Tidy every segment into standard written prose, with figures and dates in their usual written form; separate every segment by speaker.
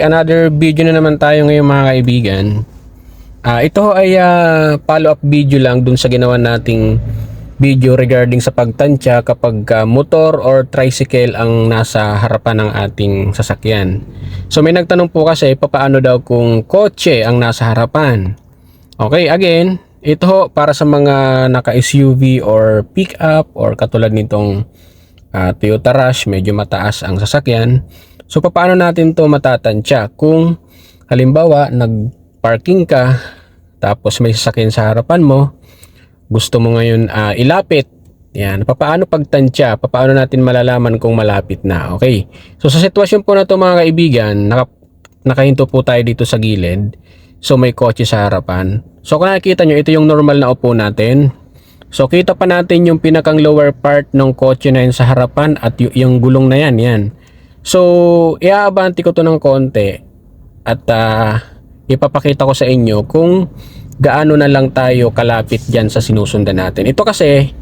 Speaker 1: another video na naman tayo ngayon mga kaibigan. Ito ay follow-up video lang dun sa ginawa nating video regarding sa pagtansya kapag motor or tricycle ang nasa harapan ng ating sasakyan. So may nagtanong po kasi papaano daw kung kotse ang nasa harapan. Okay, again, ito para sa mga naka-SUV or pick-up or katulad nitong Toyota Rush, medyo mataas ang sasakyan. So paano natin to matatansya kung halimbawa nag-parking ka tapos may sasakyan sa harapan mo, gusto mo ngayon ilapit. Yan, paano pagtansya? Paano natin malalaman kung malapit na? Okay. So sa sitwasyon po na to mga kaibigan, nakahinto po tayo dito sa gilid. So may kotse sa harapan. So kung nakikita nyo, ito yung normal na upo natin. So kita pa natin yung pinakang lower part ng kotse na yun sa harapan at yung gulong na yan. Yan. So iaabante ko to ng konti at ipapakita ko sa inyo kung gaano na lang tayo kalapit dyan sa sinusundan natin. Ito kasi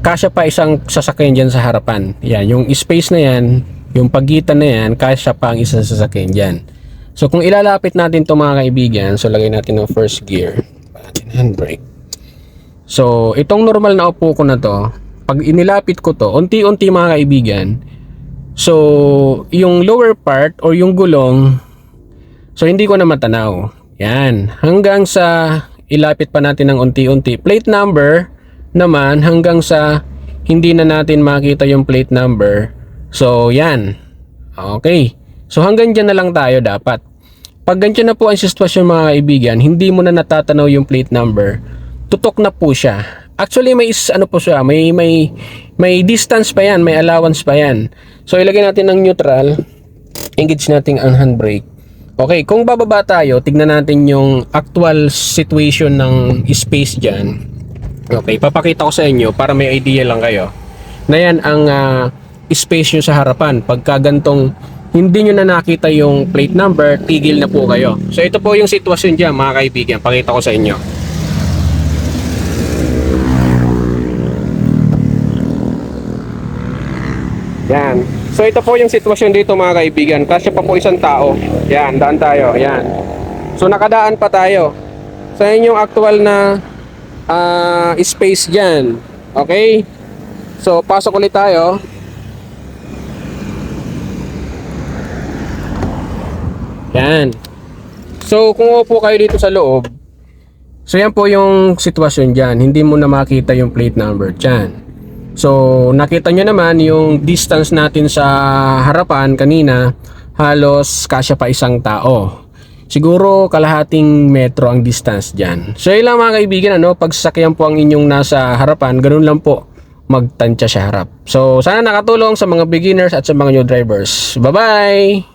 Speaker 1: kasya pa isang sasakyan dyan sa harapan. Yan, yung space na yan, yung pagitan na yan, kasya pa ang isang sasakyan dyan. So kung ilalapit natin to mga kaibigan, so lagay natin ng first gear, natin handbrake. So itong normal na upo ko na to, pag inilapit ko to, unti-unti mga kaibigan, so yung lower part or yung gulong, so hindi ko na matanaw. Yan, hanggang sa ilapit pa natin ng unti-unti. Plate number naman hanggang sa hindi na natin makita yung plate number. So yan. Okay. So hanggang dyan na lang tayo dapat. Pag ganyan na po ang sitwasyon mga kaibigan, hindi mo na natatanaw yung plate number, tutok na po siya. Actually may ano po siya, may distance pa yan, may allowance pa yan. So ilagay natin ng neutral, engage natin ang handbrake. Okay, kung bababa tayo, tignan natin yung actual situation ng space dyan. Okay, papakita ko sa inyo para may idea lang kayo na yan ang space nyo sa harapan. Pagka gantong hindi nyo na nakita yung plate number, tigil na po kayo. So ito po yung sitwasyon dyan mga kaibigan, pakita ko sa inyo. Yan. So ito po yung sitwasyon dito mga kaibigan. Kasi pa po isang tao. Yan, daan tayo. Yan. So nakadaan pa tayo sa inyong actual na space dyan. Okay? So pasok ulit tayo. Yan. So kung upo kayo dito sa loob, so yan po yung sitwasyon dyan. Hindi mo na makita yung plate number dyan. So nakita nyo naman yung distance natin sa harapan kanina, halos kasya pa isang tao. Siguro kalahating metro ang distance dyan. So yun lang mga kaibigan, pag sasakyan po ang inyong nasa harapan, ganun lang po magtansya sa harap. So sana nakatulong sa mga beginners at sa mga new drivers. Bye bye!